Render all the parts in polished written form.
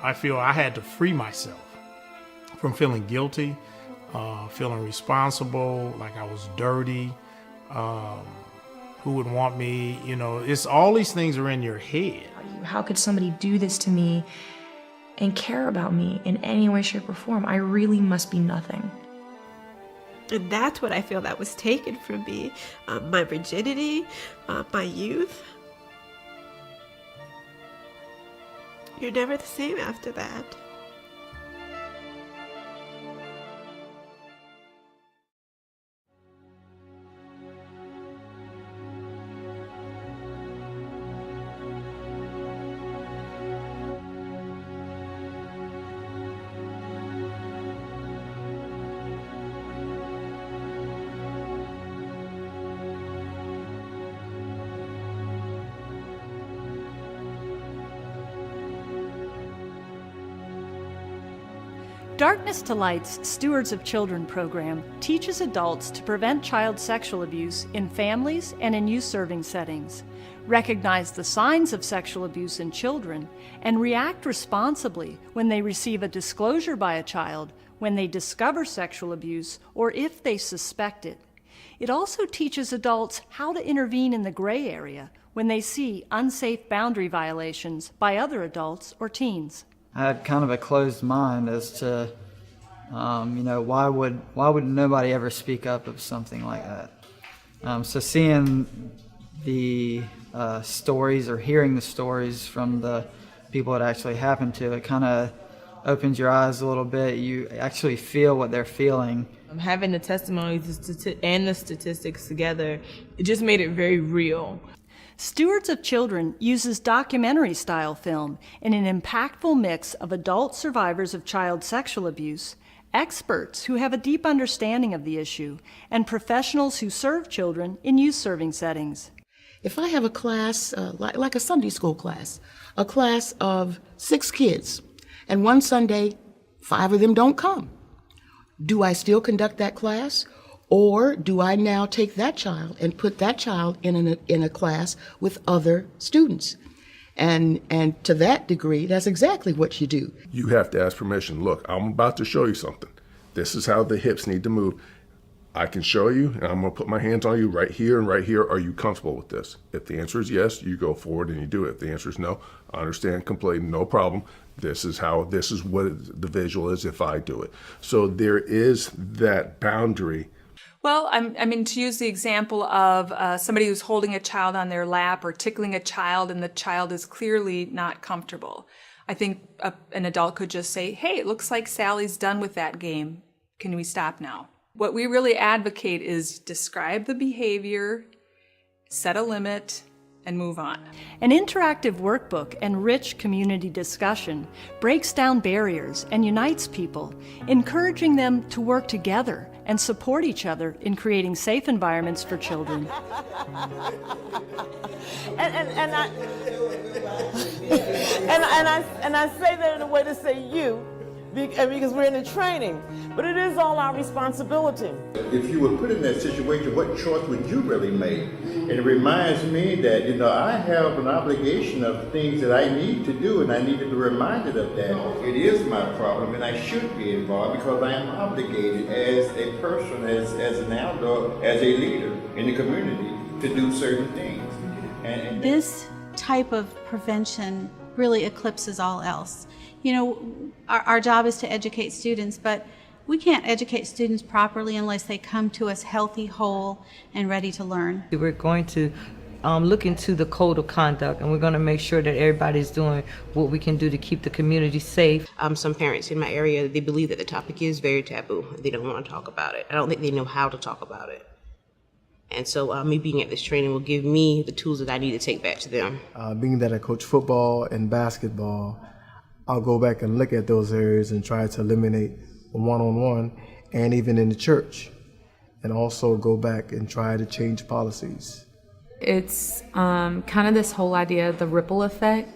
I feel I had to free myself from feeling guilty, feeling responsible, like I was dirty. Who would want me? You know, it's all these things are in your head. How could somebody do this to me and care about me in any way, shape, or form? I really must be nothing. And that's what I feel that was taken from me. My virginity, my youth. You're never the same after that. Darkness to Light's Stewards of Children program teaches adults to prevent child sexual abuse in families and in youth-serving settings, recognize the signs of sexual abuse in children, and react responsibly when they receive a disclosure by a child, when they discover sexual abuse, or if they suspect it. It also teaches adults how to intervene in the gray area when they see unsafe boundary violations by other adults or teens. I had kind of a closed mind as to, why would nobody ever speak up of something like that? So seeing the stories or hearing the stories from the people it actually happened to, it kind of opens your eyes a little bit. You actually feel what they're feeling. Having the testimonies and the statistics together, it just made it very real. Stewards of Children uses documentary-style film in an impactful mix of adult survivors of child sexual abuse, experts who have a deep understanding of the issue, and professionals who serve children in youth-serving settings. If I have a class, like a Sunday school class, a class of 6 kids, and one Sunday, 5 of them don't come, do I still conduct that class? Or do I now take that child and put that child in a class with other students? And to that degree, that's exactly what you do. You have to ask permission. Look, I'm about to show you something. This is how the hips need to move. I can show you, and I'm going to put my hands on you right here and right here. Are you comfortable with this? If the answer is yes, you go forward and you do it. If the answer is no, I understand completely, no problem. This is what the visual is if I do it. So there is that boundary. Well, to use the example of somebody who's holding a child on their lap or tickling a child and the child is clearly not comfortable. I think an adult could just say, hey, it looks like Sally's done with that game. Can we stop now? What we really advocate is describe the behavior, set a limit, and move on. An interactive workbook and rich community discussion breaks down barriers and unites people, encouraging them to work together and support each other in creating safe environments for children. And I say that in a way to say you, because we're in the training, but it is all our responsibility. If you were put in that situation, what choice would you really make? And it reminds me that, I have an obligation of things that I need to do, and I need to be reminded of that. It is my problem, and I should be involved because I am obligated as a person, as an adult, as a leader in the community to do certain things. And this type of prevention really eclipses all else. Our job is to educate students, but we can't educate students properly unless they come to us healthy, whole, and ready to learn. We're going to look into the code of conduct, and we're going to make sure that everybody's doing what we can do to keep the community safe. Some parents in my area, they believe that the topic is very taboo. They don't want to talk about it. I don't think they know how to talk about it. And so me being at this training will give me the tools that I need to take back to them. Being that I coach football and basketball, I'll go back and look at those areas and try to eliminate one-on-one and even in the church, and also go back and try to change policies. It's kind of this whole idea of the ripple effect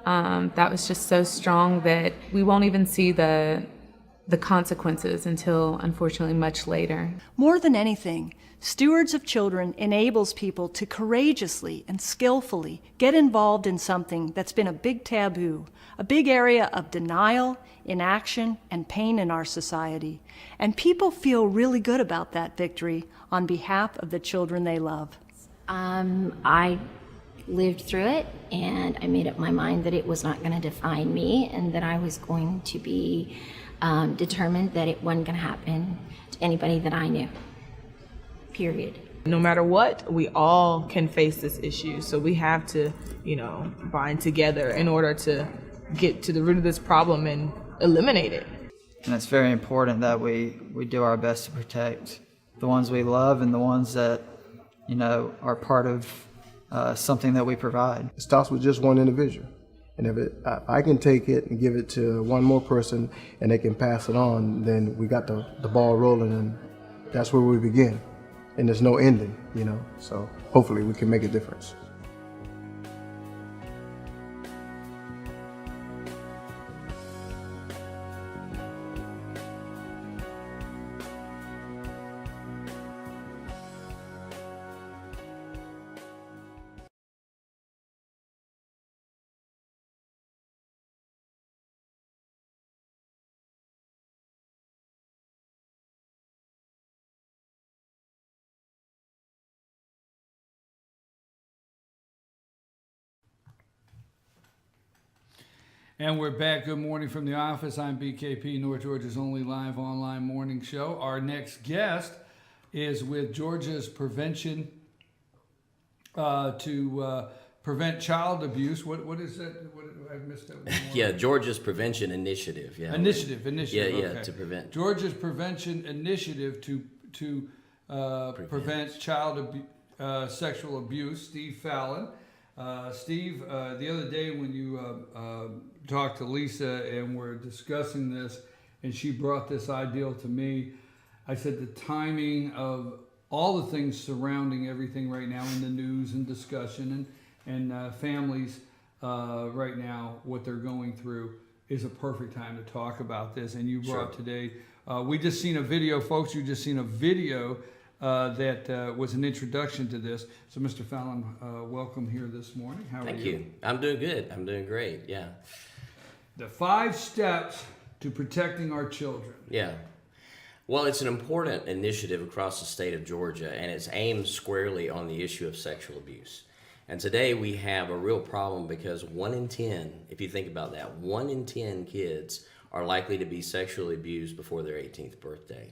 that was just so strong that we won't even see the the consequences until, unfortunately, much later. More than anything, Stewards of Children enables people to courageously and skillfully get involved in something that's been a big taboo, a big area of denial, inaction, and pain in our society. And people feel really good about that victory on behalf of the children they love. I lived through it, and I made up my mind that it was not going to define me, and that I was going to be determined that it wasn't going to happen to anybody that I knew, period. No matter what, we all can face this issue. So we have to, bind together in order to get to the root of this problem and eliminate it. And it's very important that we do our best to protect the ones we love and the ones that, are part of something that we provide. It starts with just one individual. And if I can take it and give it to one more person and they can pass it on, then we got the ball rolling, and that's where we begin. And there's no ending, so hopefully we can make a difference. And we're back. Good morning from the office. I'm BKP, North Georgia's only live online morning show. Our next guest is with Georgia's Prevention to Prevent Child Abuse. What is that? I missed that one. Yeah, Georgia's Prevention Initiative. Yeah. Initiative. Yeah, okay. to prevent. Georgia's Prevention Initiative to prevent child sexual abuse. Steve Fallin. Steve, the other day when you talked to Lisa and we're discussing this, and she brought this ideal to me, I said the timing of all the things surrounding everything right now in the news and discussion and families right now, what they're going through, is a perfect time to talk about this. And you brought today, we just seen a video, folks, you just seen a video that was an introduction to this. So, Mr. Fallin, welcome here this morning. How are you? Thank you. I'm doing good. I'm doing great. Yeah. The 5 steps to protecting our children. Yeah. Well, it's an important initiative across the state of Georgia, and it's aimed squarely on the issue of sexual abuse. And today we have a real problem because 1 in 10, if you think about that, 1 in 10 kids are likely to be sexually abused before their 18th birthday.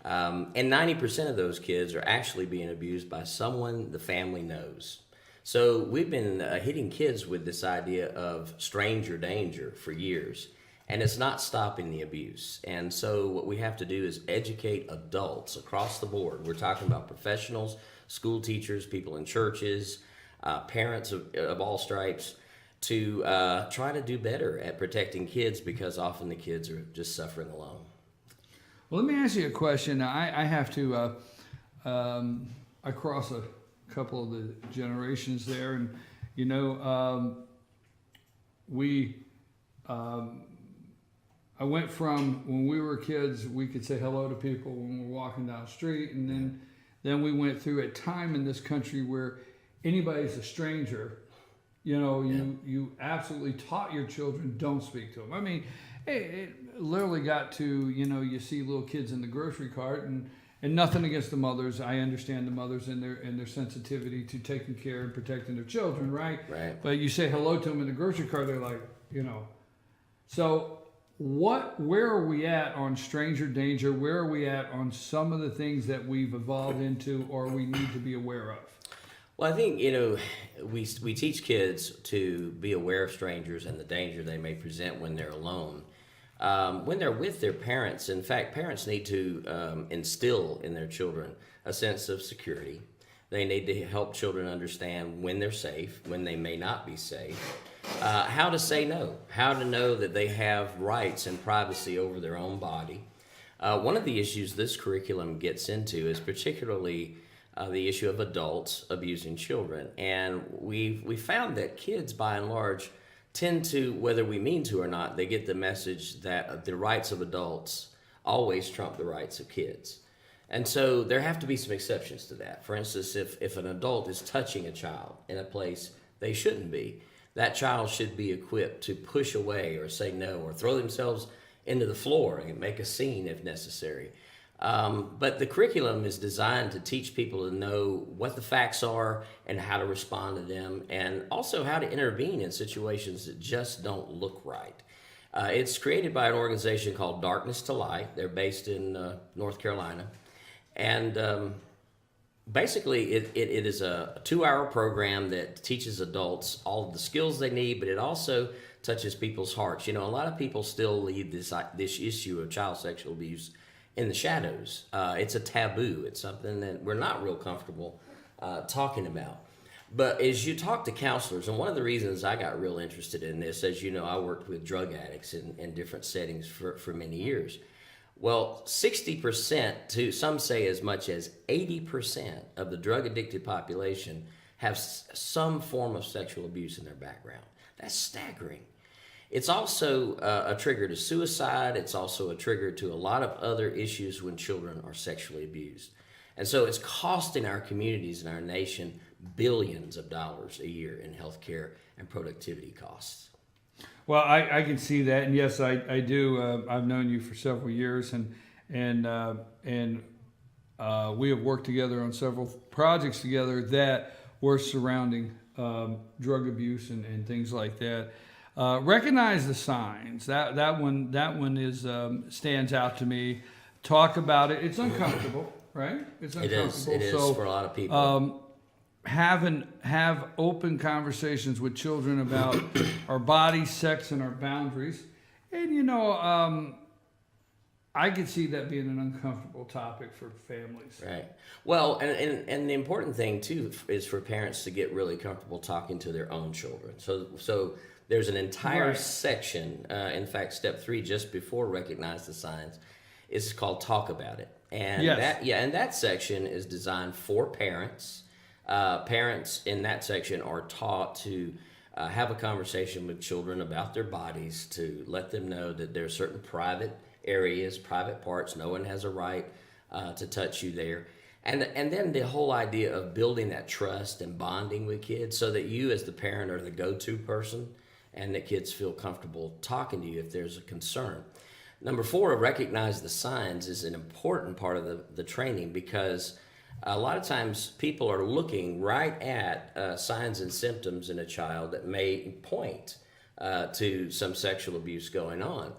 And 90% of those kids are actually being abused by someone the family knows. So we've been hitting kids with this idea of stranger danger for years, and it's not stopping the abuse. And so what we have to do is educate adults across the board. We're talking about professionals, school teachers, people in churches, parents of all stripes, to try to do better at protecting kids, because often the kids are just suffering alone. Well, let me ask you a question. I have to, I cross a couple of the generations there, and I went from when we were kids, we could say hello to people when we're walking down the street, and then we went through a time in this country where anybody's a stranger. You absolutely taught your children, don't speak to them. I mean, it literally got to, you see little kids in the grocery cart, and nothing against the mothers. I understand the mothers and their sensitivity to taking care and protecting their children, right? Right. But you say hello to them in the grocery cart, they're like, So where are we at on stranger danger? Where are we at on some of the things that we've evolved into or we need to be aware of? Well, I think, we teach kids to be aware of strangers and the danger they may present when they're alone. When they're with their parents, in fact, parents need to instill in their children a sense of security. They need to help children understand when they're safe, when they may not be safe, how to say no, how to know that they have rights and privacy over their own body. One of the issues this curriculum gets into is particularly the issue of adults abusing children. And we found that kids, by and large, tend to, whether we mean to or not, they get the message that the rights of adults always trump the rights of kids. And so there have to be some exceptions to that. For instance, if an adult is touching a child in a place they shouldn't be, that child should be equipped to push away or say no or throw themselves into the floor and make a scene if necessary. But the curriculum is designed to teach people to know what the facts are and how to respond to them, and also how to intervene in situations that just don't look right. It's created by an organization called Darkness to Light. They're based in North Carolina. And basically, it is a 2-hour program that teaches adults all of the skills they need, but it also touches people's hearts. You know, a lot of people still leave this issue of child sexual abuse in the shadows. It's a taboo. It's something that we're not real comfortable talking about. But as you talk to counselors, and one of the reasons I got real interested in this, as you know, I worked with drug addicts in different settings for many years. Well, 60% to some say as much as 80% of the drug addicted population have some form of sexual abuse in their background. That's staggering. It's also a trigger to suicide. It's also a trigger to a lot of other issues when children are sexually abused. And so it's costing our communities and our nation billions of dollars a year in healthcare and productivity costs. Well, I can see that, and yes, I do. I've known you for several years, and we have worked together on several projects together that were surrounding drug abuse and things like that. Recognize the signs. That one is stands out to me. Talk about it. It's uncomfortable, right? It's uncomfortable. It is for a lot of people. Have open conversations with children about our body, sex, and our boundaries. And you know, I could see that being an uncomfortable topic for families. Right. Well, and the important thing too is for parents to get really comfortable talking to their own children. So there's an entire section. In fact, step 3, just before recognize the signs, is called talk about it. And that section is designed for parents. Parents in that section are taught to have a conversation with children about their bodies, to let them know that there are certain private areas, private parts. No one has a right to touch you there. And then the whole idea of building that trust and bonding with kids so that you as the parent are the go-to person and that kids feel comfortable talking to you if there's a concern. Number 4, recognize the signs is an important part of the training, because a lot of times people are looking right at signs and symptoms in a child that may point to some sexual abuse going on,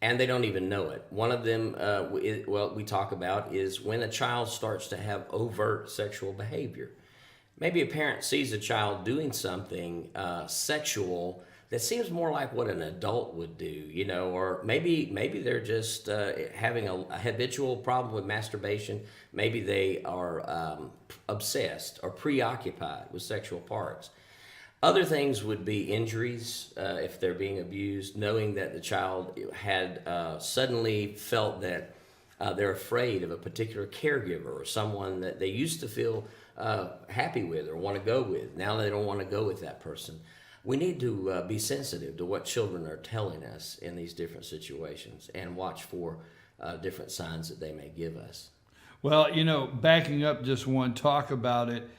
and they don't even know it. One of them, we talk about is when a child starts to have overt sexual behavior. Maybe a parent sees a child doing something sexual that seems more like what an adult would do, you know, or maybe they're just having a habitual problem with masturbation. Maybe they are obsessed or preoccupied with sexual parts. Other things would be injuries if they're being abused, knowing that the child had suddenly felt that they're afraid of a particular caregiver or someone that they used to feel happy with or want to go with. Now they don't want to go with that person. We need to be sensitive to what children are telling us in these different situations and watch for different signs that they may give us. Well, you know, backing up just one, talk about it.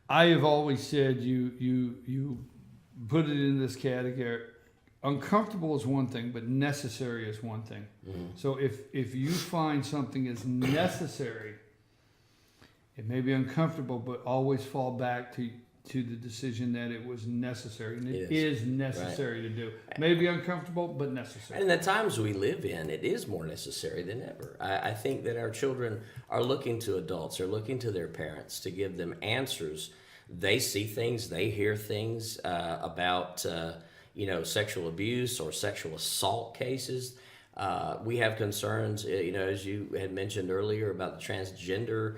I have always said you put it in this category. Uncomfortable is one thing, but necessary is one thing. Mm-hmm. So if you find something is necessary, it may be uncomfortable, but always fall back to the decision that it was necessary, and it is necessary to do. Maybe uncomfortable, but necessary. And in the times we live in, it is more necessary than ever. I think that our children are looking to adults, are looking to their parents to give them answers. They see things, they hear things about sexual abuse or sexual assault cases. We have concerns, as you had mentioned earlier, about the transgender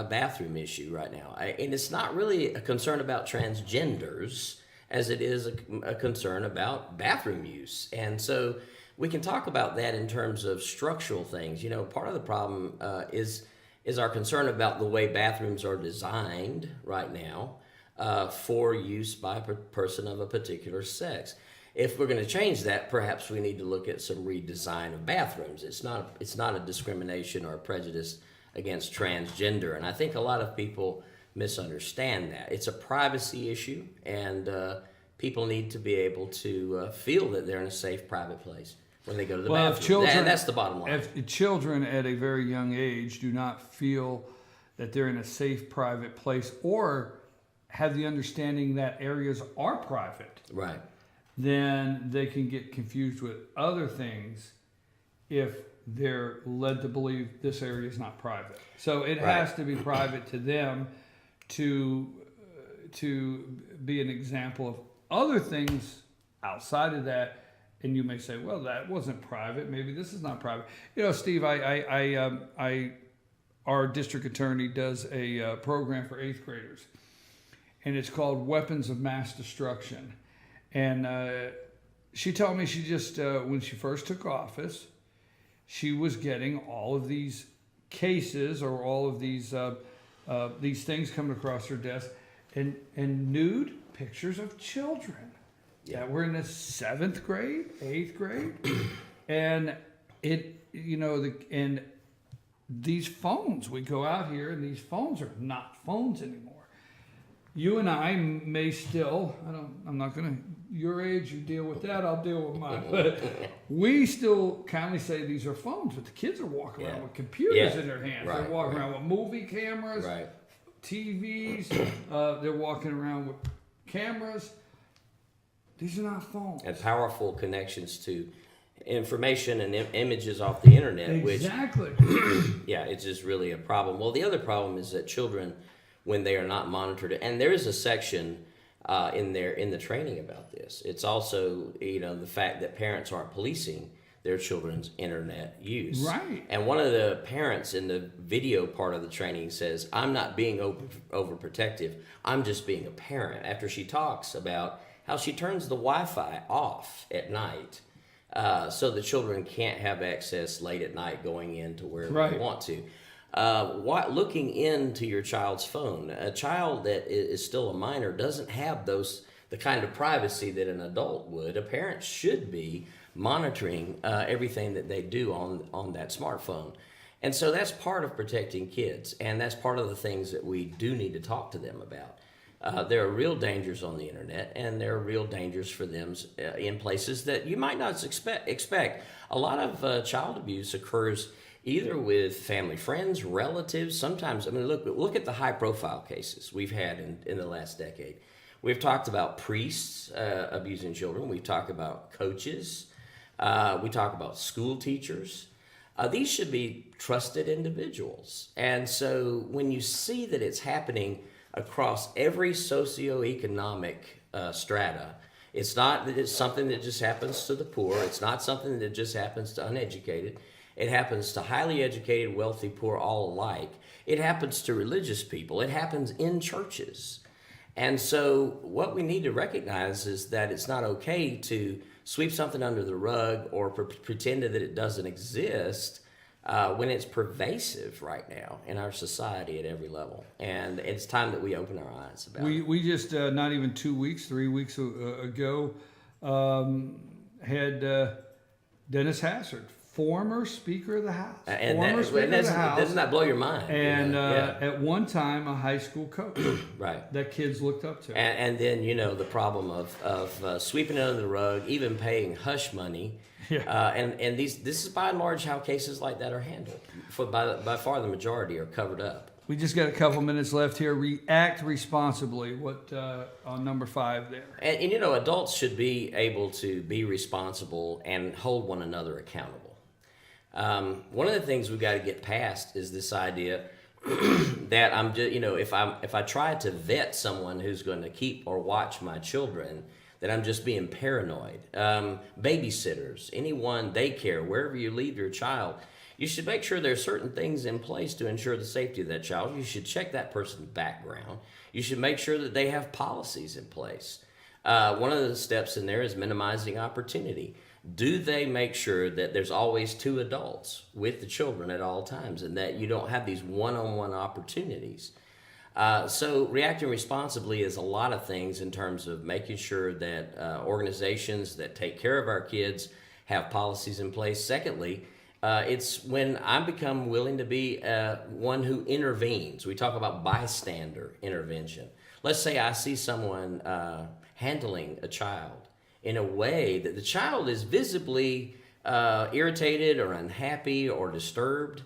bathroom issue right now. And it's not really a concern about transgenders as it is a concern about bathroom use. And so we can talk about that in terms of structural things. You know, part of the problem is our concern about the way bathrooms are designed right now. for use by a person of a particular sex. If we're going to change that, perhaps we need to look at some redesign of bathrooms. It's not a discrimination or a prejudice against transgender, and I think a lot of people misunderstand that. It's a privacy issue, and people need to be able to feel that they're in a safe, private place when they go to the bathroom. That's the bottom line. If children at a very young age do not feel that they're in a safe, private place, or have the understanding that areas are private, right, then they can get confused with other things if they're led to believe this area is not private. So it has to be private to them to be an example of other things outside of that. And you may say, well, that wasn't private. Maybe this is not private. You know, Steve, our district attorney does a program for 8th graders, and it's called Weapons of Mass Destruction. And she told me she just, when she first took office, she was getting all of these cases or all of these things coming across her desk, and nude pictures of children that were in the 7th grade, 8th grade, and and these phones, we go out here and these phones are not phones anymore. You and I may still, I'm not going to, your age, you deal with that, I'll deal with mine. But we still kindly say these are phones, but the kids are walking around with computers in their hands. They're walking around with movie cameras, TVs, they're walking around with cameras. These are not phones. And powerful connections to information and images off the internet. Exactly. Which, it's just really a problem. Well, the other problem is that children, when they are not monitored, and there is a section in the training about this. It's also, the fact that parents aren't policing their children's internet use. Right. And one of the parents in the video part of the training says, I'm not being overprotective, I'm just being a parent, after she talks about how she turns the Wi-Fi off at night so the children can't have access late at night going into wherever they want to. Looking into your child's phone, a child that is still a minor doesn't have the kind of privacy that an adult would. A parent should be monitoring everything that they do on that smartphone. And so that's part of protecting kids, and that's part of the things that we do need to talk to them about. There are real dangers on the internet, and there are real dangers for them in places that you might not expect. A lot of child abuse occurs either with family, friends, relatives. Sometimes, look at the high-profile cases we've had in the last decade. We've talked about priests abusing children. We've talked about coaches. We talk about school teachers. These should be trusted individuals. And so when you see that it's happening across every socioeconomic strata, it's not that it's something that just happens to the poor. It's not something that just happens to uneducated. It happens to highly educated, wealthy, poor, all alike. It happens to religious people. It happens in churches. And so what we need to recognize is that it's not okay to sweep something under the rug or pretend that it doesn't exist when it's pervasive right now in our society at every level. And it's time that we open our eyes about it. We just, not even 2 weeks, 3 weeks ago, had Dennis Hassard, former Speaker of the House. Doesn't that blow your mind? And at one time, a high school coach that kids looked up to. And then, the problem of sweeping it under the rug, even paying hush money. And this is by and large how cases like that are handled. By far the majority are covered up. We just got a couple minutes left here. React responsibly. What on number 5 there? And adults should be able to be responsible and hold one another accountable. One of the things we've got to get past is this idea that I'm just, if I try to vet someone who's going to keep or watch my children, that I'm just being paranoid. Babysitters, anyone, daycare, wherever you leave your child, you should make sure there are certain things in place to ensure the safety of that child. You should check that person's background. You should make sure that they have policies in place. One of the steps in there is minimizing opportunity. Do they make sure that there's always 2 adults with the children at all times and that you don't have these one-on-one opportunities? So reacting responsibly is a lot of things in terms of making sure that organizations that take care of our kids have policies in place. Secondly, it's when I become willing to be one who intervenes. We talk about bystander intervention. Let's say I see someone handling a child in a way that the child is visibly irritated or unhappy or disturbed.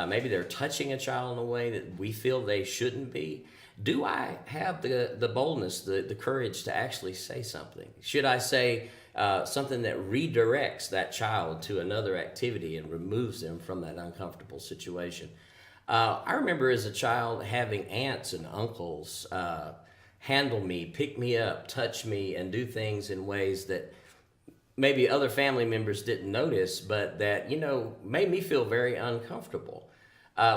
Maybe they're touching a child in a way that we feel they shouldn't be. Do I have the boldness, the courage to actually say something? Should I say something that redirects that child to another activity and removes them from that uncomfortable situation? I remember as a child having aunts and uncles handle me, pick me up, touch me, and do things in ways that maybe other family members didn't notice, but that, made me feel very uncomfortable.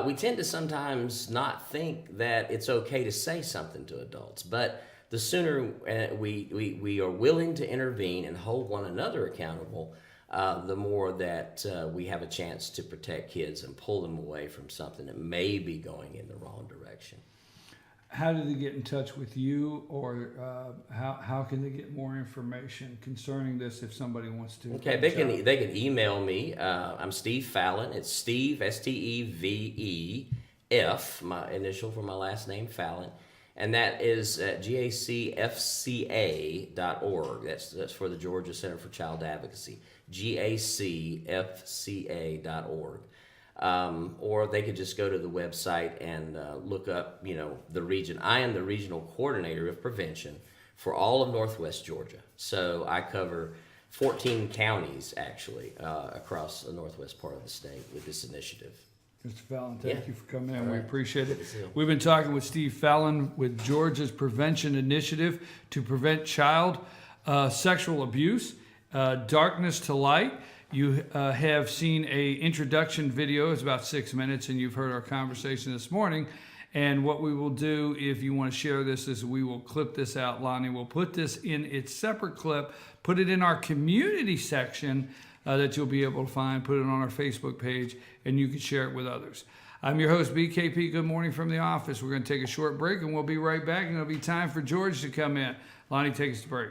We tend to sometimes not think that it's okay to say something to adults, but the sooner we are willing to intervene and hold one another accountable, the more that we have a chance to protect kids and pull them away from something that may be going in the wrong direction. How do they get in touch with you, or how can they get more information concerning this if somebody wants to? Okay, they can email me. I'm Steve Fallin. It's Steve, STEVEF, my initial for my last name, Fallin, and that is at gacfca.org. That's for the Georgia Center for Child Advocacy. gacfca.org. Or they could just go to the website and look up, the region. I am the regional coordinator of prevention for all of Northwest Georgia. So I cover 14 counties, actually, across the northwest part of the state with this initiative. Mr. Fallin, thank you for coming in. All We right. appreciate it. Good to see you. We've been talking with Steve Fallin with Georgia's Prevention Initiative to prevent child sexual abuse, Darkness to Light. You have seen a introduction video. It's about 6 minutes, and you've heard our conversation this morning. And what we will do, if you want to share this, is we will clip this out. Lonnie will put this in its separate clip, put it in our community section that you'll be able to find, put it on our Facebook page, and you can share it with others. I'm your host, BKP. Good morning from the office. We're going to take a short break, and we'll be right back, and it'll be time for George to come in. Lonnie, take us to break.